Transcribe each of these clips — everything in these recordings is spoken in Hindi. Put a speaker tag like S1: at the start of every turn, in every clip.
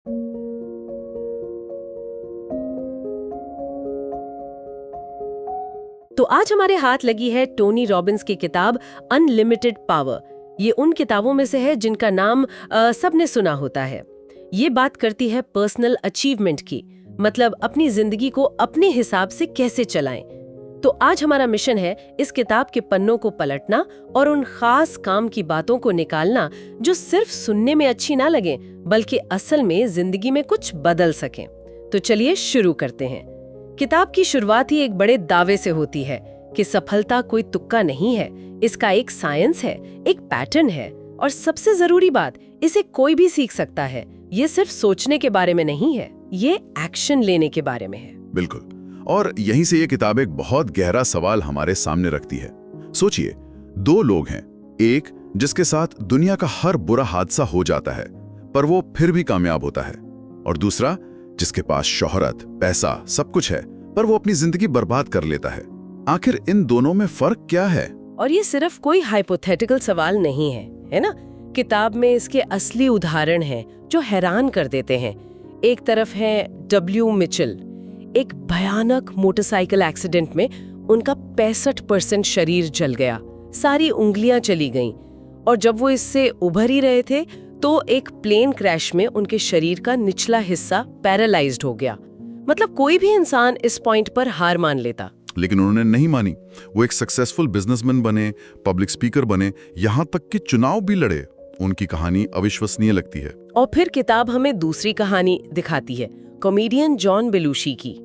S1: तो आज हमारे हाथ लगी है टोनी रॉबिन्स की किताब अनलिमिटेड पावर। ये उन किताबों में से है जिनका नाम सबने सुना होता है। ये बात करती है पर्सनल अचीवमेंट की, मतलब अपनी जिंदगी को अपने हिसाब से कैसे चलाएं। तो आज हमारा मिशन है इस किताब के पन्नों को पलटना और उन खास काम की बातों को निकालना जो सिर्फ सुनने में अच्छी ना लगे बल्कि असल में जिंदगी में कुछ बदल सकें। तो चलिए शुरू करते हैं। किताब की शुरुआत ही एक बड़े दावे से होती है कि सफलता कोई तुक्का नहीं है, इसका एक साइंस है, एक पैटर्न है और सबसे जरूरी बात, इसे कोई भी सीख सकता है। ये सिर्फ सोचने के बारे में नहीं है, ये एक्शन लेने के बारे में है।
S2: बिल्कुल, और यहीं से ये किताब एक बहुत गहरा सवाल हमारे सामने रखती है। सोचिए, दो लोग हैं, एक जिसके साथ दुनिया का हर बुरा हादसा हो जाता है पर वो फिर भी कामयाब होता है, और दूसरा जिसके पास शोहरत, पैसा, सब कुछ है पर वो अपनी जिंदगी बर्बाद कर लेता है। आखिर इन दोनों में फर्क क्या है?
S1: और ये सिर्फ कोई हाइपोथेटिकल सवाल नहीं है, है ना? किताब में इसके असली उदाहरण हैं जो हैरान कर देते हैं। एक तरफ है डब्ल्यू मिचेल। एक भयानक मोटरसाइकिल एक्सीडेंट में उनका 65% शरीर जल गया, सारी उंगलियां चली गईं, और जब वो इससे उभर ही रहे थे तो एक प्लेन क्रैश में उनके शरीर का निचला हिस्सा पैरालाइज्ड हो गया। मतलब कोई भी इंसान इस पॉइंट पर हार मान लेता,
S2: लेकिन उन्होंने नहीं मानी। वो एक सक्सेसफुल बिजनेसमैन बने, पब्लिक स्पीकर बने, यहाँ तक कि चुनाव भी लड़े। उनकी कहानी अविश्वसनीय लगती है।
S1: और फिर किताब हमें दूसरी कहानी दिखाती है, कॉमेडियन जॉन बेलुशी की।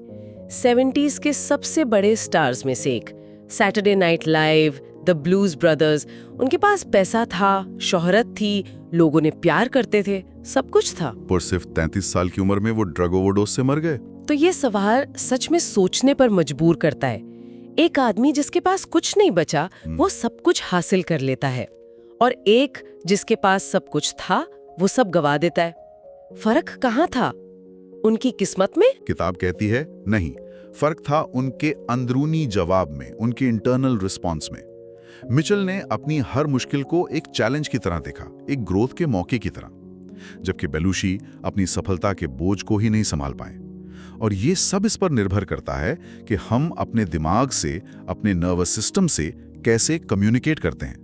S1: 70s के सबसे बड़े स्टार्स में से एक, Saturday night live, the blues brothers. उनके पास पैसा था, शोहरत थी, लोगों ने प्यार करते थे, सब कुछ था,
S2: पर सिर्फ 33 साल की उम्र में वो ड्रग ओवरडोज से मर गए।
S1: तो ये सवाल सच में सोचने पर मजबूर करता है। एक आदमी जिसके पास कुछ नहीं बचा वो सब कुछ हासिल कर लेता है, और एक जिसके पास सब कुछ था वो सब गवा देता है। फर्क कहाँ था? उनकी किस्मत में?
S2: किताब कहती है नहीं, फर्क था उनके अंदरूनी जवाब में, उनके इंटरनल रिस्पॉन्स में। मिचेल ने अपनी हर मुश्किल को एक चैलेंज की तरह देखा, एक ग्रोथ के मौके की तरह, जबकि बेलुशी अपनी सफलता के बोझ को ही नहीं संभाल पाए। और ये सब इस पर निर्भर करता है कि हम अपने दिमाग से, अपने नर्वस सिस्टम से कैसे कम्युनिकेट करते हैं।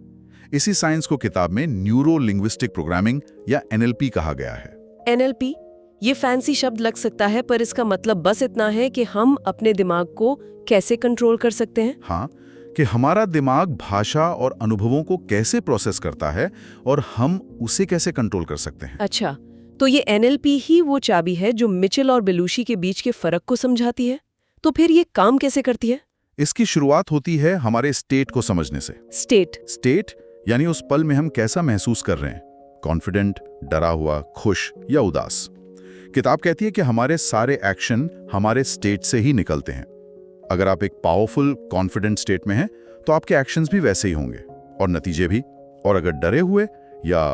S2: इसी साइंस को किताब में न्यूरो लिंग्विस्टिक प्रोग्रामिंग या NLP कहा गया है।
S1: NLP, ये फैंसी शब्द लग सकता है पर इसका मतलब बस इतना है कि हम अपने दिमाग को कैसे कंट्रोल कर सकते हैं।
S2: हाँ, कि हमारा दिमाग भाषा और अनुभवों को कैसे प्रोसेस करता है और हम उसे कैसे कंट्रोल कर सकते हैं।
S1: अच्छा, तो ये NLP ही वो चाबी है जो मिचेल और बेलुशी के बीच के फर्क को समझाती है। तो फिर ये काम कैसे करती है?
S2: इसकी शुरुआत होती है हमारे स्टेट को समझने से। स्टेट यानी उस पल में हम कैसा महसूस कर रहे हैं, कॉन्फिडेंट, डरा हुआ, खुश या उदास। किताब कहती है कि हमारे सारे एक्शन हमारे स्टेट से ही निकलते हैं। अगर आप एक पावरफुल, कॉन्फिडेंट स्टेट में हैं तो आपके एक्शंस भी वैसे ही होंगे और नतीजे भी। और अगर डरे हुए या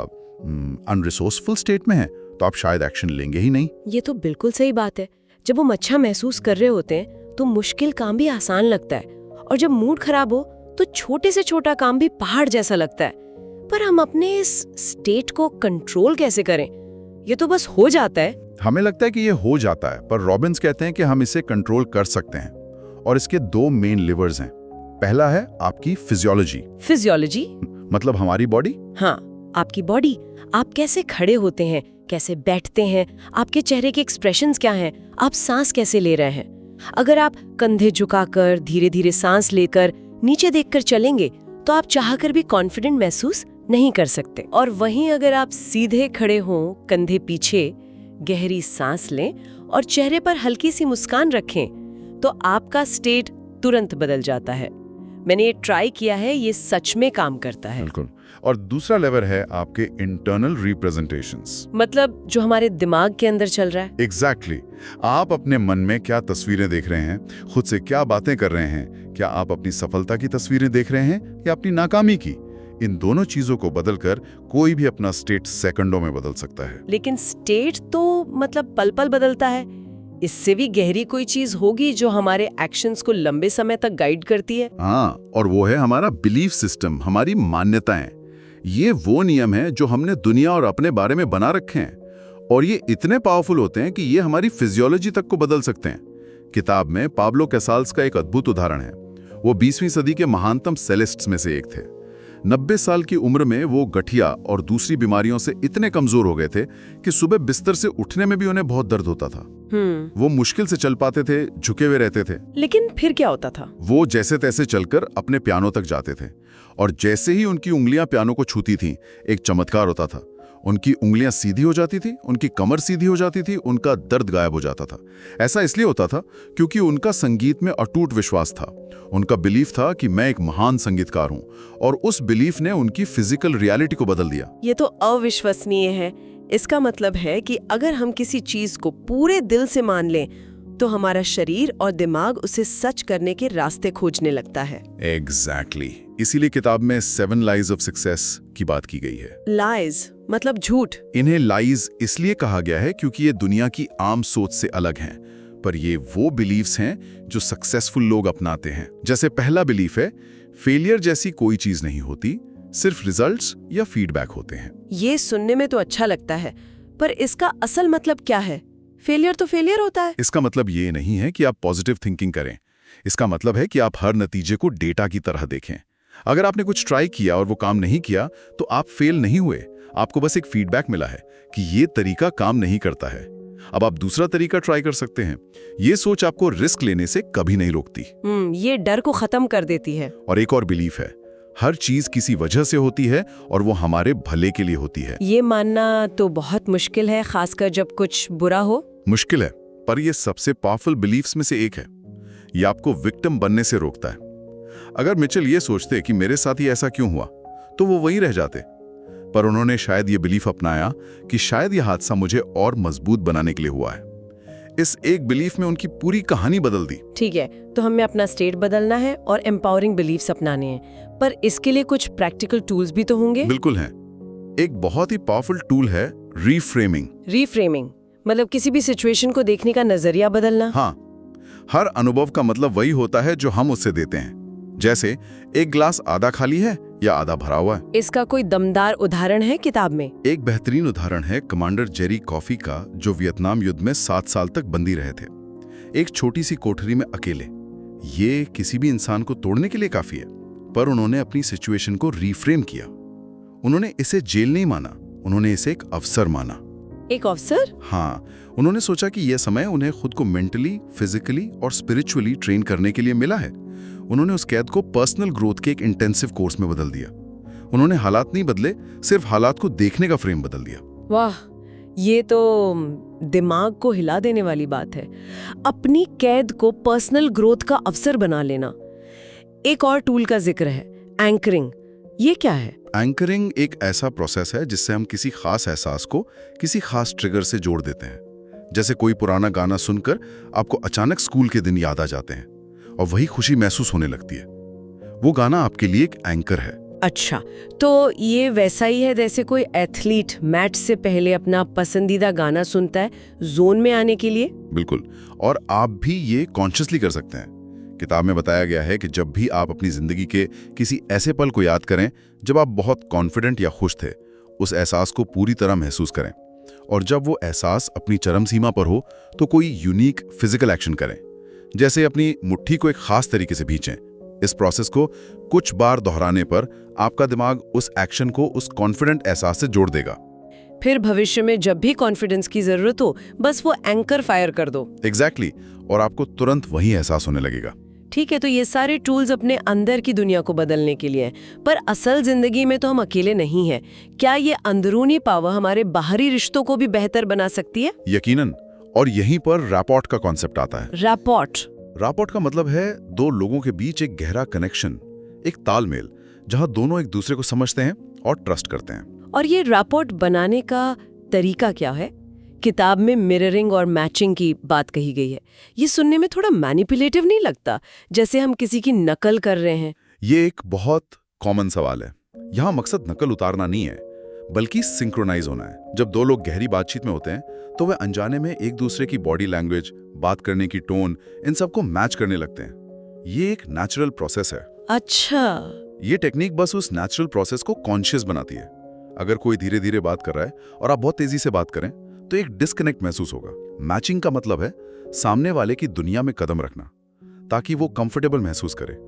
S2: अनरिसोर्सफुल स्टेट में हैं तो आप शायद एक्शन लेंगे ही नहीं।
S1: ये तो बिल्कुल सही बात है। जब हम अच्छा महसूस कर रहे होते हैं तो मुश्किल काम भी आसान लगता है, और जब मूड खराब हो तो छोटे से छोटा काम भी पहाड़ जैसा लगता है। पर हम अपने इस स्टेट को कंट्रोल कैसे करें? ये तो बस हो जाता है।
S2: हमें लगता है कि ये हो जाता है, पर रॉबिन्स कहते हैं कि हम इसे कंट्रोल कर सकते हैं, और इसके दो मेन लिवर्स हैं। पहला है आपकी फिजियोलॉजी, मतलब हमारी बॉडी।
S1: हाँ, आपकी बॉडी। आप कैसे खड़े होते हैं, कैसे बैठते हैं, आपके चेहरे के एक्सप्रेशंस क्या हैं, आप सांस कैसे ले रहे हैं। अगर आप कंधे झुकाकर धीरे धीरे सांस लेकर नीचे देखकर चलेंगे तो आप चाहकर भी कॉन्फिडेंट महसूस नहीं कर सकते। और वहीं अगर आप सीधे खड़े हों, कंधे पीछे, गहरी सांस लें और चेहरे पर हल्की सी मुस्कान रखें तो आपका स्टेट तुरंत बदल जाता है। मैंने ये ट्राई किया है, ये सच में काम करता है।
S2: बिल्कुल। और दूसरा लेवर है आपके इंटरनल रिप्रेजेंटेशंस,
S1: मतलब जो हमारे दिमाग के अंदर चल रहा है।
S2: एग्जैक्टली। आप अपने मन में क्या तस्वीरें देख रहे हैं, खुद से क्या बातें कर रहे हैं, क्या आप अपनी सफलता की तस्वीरें देख रहे हैं या अपनी नाकामी की। इन दोनों चीजों को बदलकर कोई भी अपना स्टेट सेकंडों में बदल सकता है।
S1: लेकिन स्टेट तो मतलब पल पल बदलता है। इससे भी गहरी कोई चीज होगी जो हमारे एक्शंस को लंबे समय तक गाइड करती है।
S2: हाँ, और वो है हमारा बिलीफ सिस्टम, हमारी मान्यताएं। ये वो नियम है जो हमने दुनिया और अपने बारे में बना रखे हैं, और ये इतने पावरफुल होते हैं कि ये हमारी फिजियोलॉजी तक को बदल सकते हैं। किताब में पाब्लो कैसाल्स का एक अद्भुत उदाहरण है। वो 20वीं सदी के महानतम सेलिस्ट्स में से एक थे। 90 साल की उम्र में वो गठिया और दूसरी बीमारियों से इतने कमजोर हो गए थे कि सुबह बिस्तर से उठने में भी उन्हें बहुत दर्द होता था। वो मुश्किल से चल पाते थे, झुके हुए रहते थे।
S1: लेकिन फिर क्या होता था?
S2: वो जैसे तैसे चलकर अपने पियानो तक जाते थे, और जैसे ही उनकी उंगलियां पियानो को छूती थीं, एक चमत्कार होता था। उनकी उंगलियां सीधी हो जाती थी, उनकी कमर सीधी हो जाती थी, उनका दर्द गायब हो जाता था। ऐसा इसलिए होता था क्योंकि उनका संगीत में अटूट विश्वास था। उनका बिलीफ था कि मैं एक महान संगीतकार हूं, और उस बिलीफ ने उनकी फिजिकल रियलिटी को बदल दिया।
S3: ये तो अविश्वसनीय है। इसका मतलब है कि अगर हम किसी चीज को पूरे दिल से मान लें तो हमारा शरीर और दिमाग उसे सच करने के रास्ते खोजने लगता है।
S2: एग्जैक्टली। इसीलिए किताब में 7 लाइज ऑफ सक्सेस की बात की गई है।
S3: लाइज मतलब झूठ।
S2: इन्हें लाइज इसलिए कहा गया है क्योंकि ये दुनिया की आम सोच से अलग हैं, पर ये वो बिलीव्स हैं जो सक्सेसफुल लोग अपनाते हैं। जैसे पहला बिलीफ है, फेलियर जैसी कोई चीज नहीं होती, सिर्फ रिजल्ट्स या फीडबैक होते हैं।
S3: ये सुनने में तो अच्छा लगता है, पर इसका असल मतलब क्या है? फेलियर तो फेलियर होता है।
S2: इसका मतलब ये नहीं है कि आप पॉजिटिव थिंकिंग करें। इसका मतलब है कि आप हर नतीजे को डेटा की तरह देखें। अगर आपने कुछ ट्राई किया और वो काम नहीं किया, तो आप फेल नहीं हुए। आपको बस एक फीडबैक मिला है कि ये तरीका काम नहीं करता है, अब आप दूसरा तरीका ट्राई कर सकते हैं। ये सोच आपको रिस्क लेने से कभी नहीं रोकती।
S3: ये डर को खत्म कर देती है।
S2: और एक और बिलीफ है, हर चीज किसी वजह से होती है और वो हमारे भले के लिए होती है।
S3: ये मानना तो बहुत मुश्किल है, खासकर जब कुछ बुरा हो।
S2: मुश्किल है, पर ये सबसे पावरफुल बिलीफ्स में से एक है। ये आपको विक्टिम बनने से रोकता है। अगर मिचेल ये सोचते कि मेरे साथ ही ऐसा क्यों हुआ, तो वो वहीं रह जाते। पर उन्होंने शायद ये बिलीफ अपनाया कि शायद यह हादसा मुझे और मजबूत बनाने के लिए हुआ है। इस एक बिलीफ में उनकी पूरी कहानी बदल दी।
S3: ठीक है, तो हमें अपना स्टेट बदलना है और एम्पावरिंग बिलीफ्स अपनाने हैं, पर इसके लिए कुछ प्रैक्टिकल टूल्स भी तो होंगे।
S2: बिल्कुल हैं। एक बहुत ही पावरफुल टूल है रीफ्रेमिंग।
S3: रीफ्रेमिंग मतलब किसी भी सिचुएशन को देखने का नजरिया बदलना।
S2: हाँ, हर अनुभव का मतलब वही होता है जो हम उससे देते हैं। जैसे एक ग्लास आधा खाली है या आधा भरा हुआ है।
S3: इसका कोई दमदार उदाहरण है किताब में?
S2: एक बेहतरीन उदाहरण है कमांडर जेरी कॉफी का, जो वियतनाम युद्ध में 7 साल तक बंदी रहे थे, एक छोटी सी कोठरी में अकेले। ये किसी भी इंसान को तोड़ने के लिए काफी है, पर उन्होंने अपनी सिचुएशन को रीफ्रेम किया। उन्होंने इसे जेल नहीं माना, उन्होंने इसे एक अवसर माना।
S3: एक अवसर?
S2: हाँ, उन्होंने सोचा कि यह समय उन्हें खुद को मेंटली, फिजिकली और स्पिरिचुअली ट्रेन करने के लिए मिला है। उन्होंने उस कैद को पर्सनल ग्रोथ के एक इंटेंसिव कोर्स में बदल दिया। उन्होंने हालात नहीं बदले, सिर्फ हालात को देखने का फ्रेम बदल दिया।
S3: वाह, ये तो दिमाग को हिला देने वाली बात है। अपनी कैद को पर्सनल ग्रोथ का अवसर बना लेना। एक और टूल का जिक्र है, एंकरिंग। ये क्या है?
S2: एंकरिंग एक ऐसा प्रोसेस है जिससे हम किसी खास एहसास को किसी खास ट्रिगर से जोड़ देते हैं। जैसे कोई पुराना गाना सुनकर आपको अचानक स्कूल के दिन याद आ जाते हैं और वही खुशी महसूस होने लगती है। वो गाना आपके लिए एक एंकर है।
S3: अच्छा, तो ये वैसा ही है जैसे कोई एथलीट मैच से पहले अपना पसंदीदा गाना सुनता है जोन में आने के लिए।
S2: बिल्कुल, और आप भी ये कॉन्शियसली कर सकते हैं। किताब में बताया गया है कि जब भी आप अपनी जिंदगी के किसी ऐसे पल को याद करें जब आप बहुत कॉन्फिडेंट या खुश थे, उस एहसास को पूरी तरह महसूस करें, और जब वो एहसास अपनी चरम सीमा पर हो तो कोई यूनिक फिजिकल एक्शन करें, जैसे अपनी मुट्ठी को एक खास तरीके से भींचें। इस प्रोसेस को कुछ बार दोहराने पर आपका दिमाग उस एक्शन को उस कॉन्फिडेंट एहसास से जोड़ देगा।
S3: फिर भविष्य में जब भी कॉन्फिडेंस की जरूरत हो, बस वो एंकर फायर कर दो।
S2: एग्जैक्टली, और आपको तुरंत वही एहसास होने लगेगा।
S3: ठीक है, तो ये सारे टूल्स अपने अंदर की दुनिया को बदलने के लिए हैं, पर असल जिंदगी में तो हम अकेले नहीं हैं। क्या ये अंदरूनी पावर हमारे बाहरी रिश्तों को भी बेहतर बना सकती है?
S2: यकीनन, और यहीं पर रैपोर्ट का कॉन्सेप्ट आता है। रैपोर्ट का मतलब है दो लोगों के बीच एक गहरा कनेक्शन, एक तालमेल, जहां दोनों एक दूसरे को समझते हैं और ट्रस्ट करते हैं।
S3: और ये रैपोर्ट बनाने का तरीका क्या है? किताब में मिररिंग और मैचिंग की बात कही गई है। ये सुनने में थोड़ा मैनिपुलेटिव नहीं लगता, जैसे हम किसी की नकल कर रहे हैं?
S2: ये एक बहुत कॉमन सवाल है। यहाँ मकसद नकल उतारना नहीं है, बल्कि सिंक्रोनाइज होना है। जब दो लोग गहरी बातचीत में होते हैं तो वे अनजाने में एक दूसरे की बॉडी लैंग्वेज, बात करने की टोन, इन सबको मैच करने लगते हैं। ये एक नेचुरल प्रोसेस है।
S3: अच्छा,
S2: ये टेक्निक बस उस नेचुरल प्रोसेस को कॉन्शियस बनाती है। अगर कोई धीरे धीरे बात कर रहा है और आप बहुत तेजी से बात करें, तो एक डिस्कनेक्ट महसूस होगा। मैचिंग का मतलब है सामने वाले की दुनिया में कदम रखना ताकि वो कंफर्टेबल महसूस करे।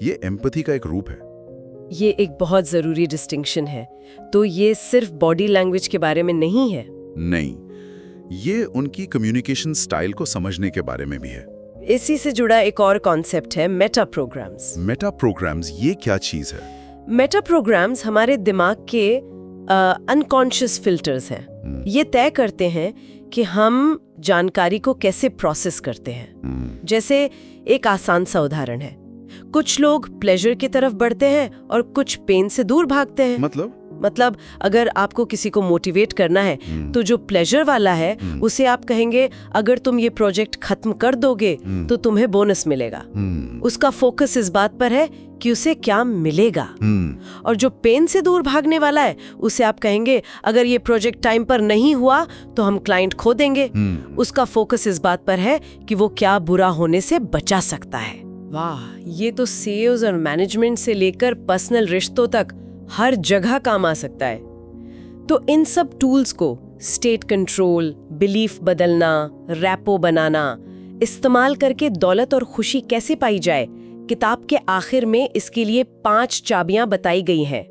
S2: ये एम्पैथी का एक रूप है।
S3: ये एक बहुत जरूरी डिस्टिंक्शन है। तो ये सिर्फ बॉडी लैंग्वेज के बारे में नहीं है?
S2: नहीं, ये उनकी कम्युनिकेशन स्टाइल को समझने के बारे में भी है।
S3: इसी से जुड़ा एक और कॉन्सेप्ट है मेटा प्रोग्राम्स।
S2: मेटा प्रोग्राम्स, ये क्या चीज है?
S3: मेटा प्रोग्राम्स हमारे दिमाग के अनकॉन्शियस फिल्टर्स हैं। ये तय करते हैं कि हम जानकारी को कैसे प्रोसेस करते हैं। जैसे एक आसान सा उदाहरण है, कुछ लोग प्लेजर की तरफ बढ़ते हैं और कुछ पेन से दूर भागते हैं। मतलब अगर आपको किसी को मोटिवेट करना है तो जो प्लेजर वाला है उसे आप कहेंगे अगर तुम ये प्रोजेक्ट खत्म कर दोगे तो तुम्हें बोनस मिलेगा। उसका फोकस इस बात पर है कि उसे क्या मिलेगा। और जो पेन से दूर भागने वाला है उसे आप कहेंगे अगर ये प्रोजेक्ट टाइम पर नहीं हुआ तो हम क्लाइंट खो देंगे। उसका फोकस इस बात पर है कि वो क्या बुरा होने से बचा सकता है। वाह, ये तो सेल्स और मैनेजमेंट से लेकर पर्सनल रिश्तों तक हर जगह काम आ सकता है। तो इन सब टूल्स को स्टेट कंट्रोल, बिलीफ बदलना, रैपो बनाना, इस्तेमाल करके दौलत और खुशी कैसे पाई जाए, किताब के आखिर में इसके लिए 5 चाबियां बताई गई हैं।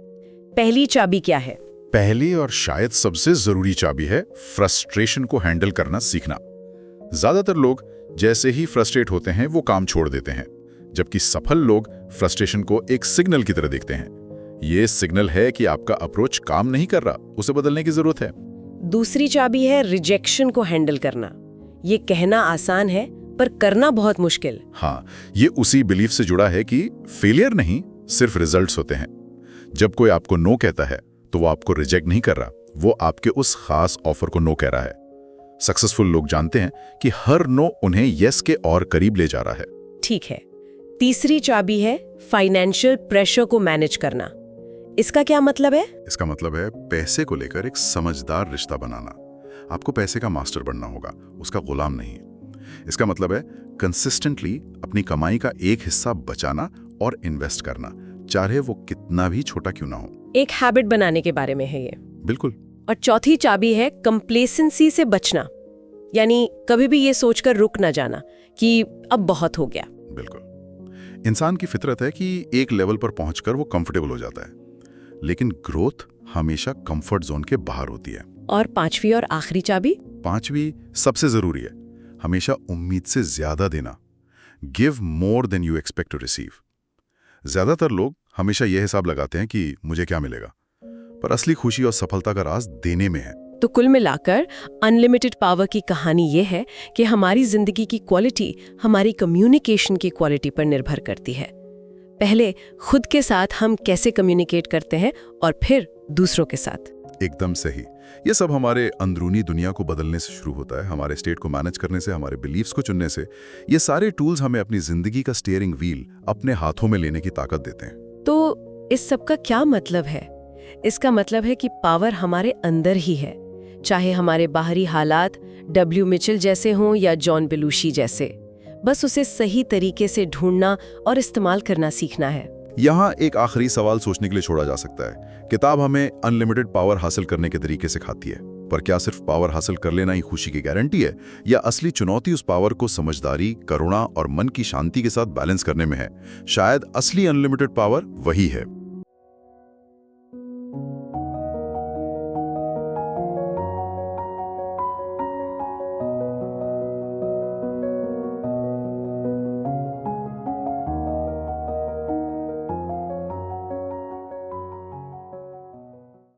S3: पहली चाबी क्या है?
S2: पहली और शायद सबसे जरूरी चाबी है फ्रस्ट्रेशन को हैंडल करना सीखना। ज्यादातर लोग जैसे ही फ्रस्ट्रेट होते हैं वो काम छोड़ देते हैं, जबकि सफल लोग फ्रस्ट्रेशन को एक सिग्नल की तरह देखते हैं। ये सिग्नल है कि आपका अप्रोच काम नहीं कर रहा, उसे बदलने की जरूरत है।
S3: दूसरी चाबी है रिजेक्शन को हैंडल करना। ये कहना आसान है पर करना बहुत मुश्किल।
S2: हाँ, ये उसी बिलीफ से जुड़ा है कि फेलियर नहीं, सिर्फ रिजल्ट्स होते हैं। जब कोई आपको नो कहता है तो वो आपको रिजेक्ट नहीं कर रहा, वो आपके उस खास ऑफर को नो कह रहा है। सक्सेसफुल लोग जानते हैं कि हर नो उन्हें यस के और करीब ले जा रहा है।
S3: ठीक है। तीसरी चाबी है फाइनेंशियल प्रेशर को मैनेज करना। इसका क्या मतलब है?
S2: इसका मतलब है पैसे को लेकर एक समझदार रिश्ता बनाना। आपको पैसे का मास्टर बनना होगा, उसका गुलाम नहीं। इसका मतलब है कंसिस्टेंटली अपनी कमाई का एक हिस्सा बचाना और इन्वेस्ट करना, चाहे वो कितना भी छोटा क्यों ना हो।
S3: एक हैबिट बनाने के बारे में है ये।
S2: बिल्कुल।
S3: और चौथी चाबी है कंप्लेसेंसी से बचना, यानी कभी भी ये सोचकर रुक ना जाना कि अब बहुत हो गया।
S2: बिल्कुल। इंसान की फितरत है कि एक लेवल पर पहुंचकर वो कंफर्टेबल हो जाता है, लेकिन ग्रोथ हमेशा कंफर्ट जोन के बाहर होती है।
S3: और पांचवी और आखिरी चाबी?
S2: पांचवी सबसे जरूरी है, हमेशा उम्मीद से ज्यादा देना। Give more than you expect to receive. ज्यादातर लोग हमेशा यह हिसाब लगाते हैं कि मुझे क्या मिलेगा, पर असली खुशी और सफलता का राज देने में है।
S3: तो कुल मिलाकर अनलिमिटेड पावर की कहानी ये है कि हमारी जिंदगी की क्वालिटी हमारी कम्युनिकेशन की क्वालिटी पर निर्भर करती है। पहले खुद के साथ हम कैसे कम्युनिकेट करते हैं और फिर दूसरों के साथ।
S2: एकदम सही। ये सब हमारे अंदरूनी दुनिया को बदलने से शुरू होता है, हमारे स्टेट को मैनेज करने से, हमारे बिलीव्स को चुनने से। ये सारे टूल्स हमें अपनी जिंदगी का स्टीयरिंग व्हील अपने हाथों में लेने की ताकत देते हैं।
S3: तो इस सब का क्या मतलब है? इसका मतलब है कि पावर हमारे अंदर ही है, चाहे हमारे बाहरी हालात डब्ल्यू मिचेल जैसे हों या जॉन बेलुशी जैसे। बस उसे सही तरीके से ढूंढना और इस्तेमाल करना सीखना है।
S2: यहाँ एक आखिरी सवाल सोचने के लिए छोड़ा जा सकता है। किताब हमें अनलिमिटेड पावर हासिल करने के तरीके सिखाती है, पर क्या सिर्फ पावर हासिल कर लेना ही खुशी की गारंटी है, या असली चुनौती उस पावर को समझदारी, करुणा और मन की शांति के साथ बैलेंस करने में है? शायद असली अनलिमिटेड पावर वही है।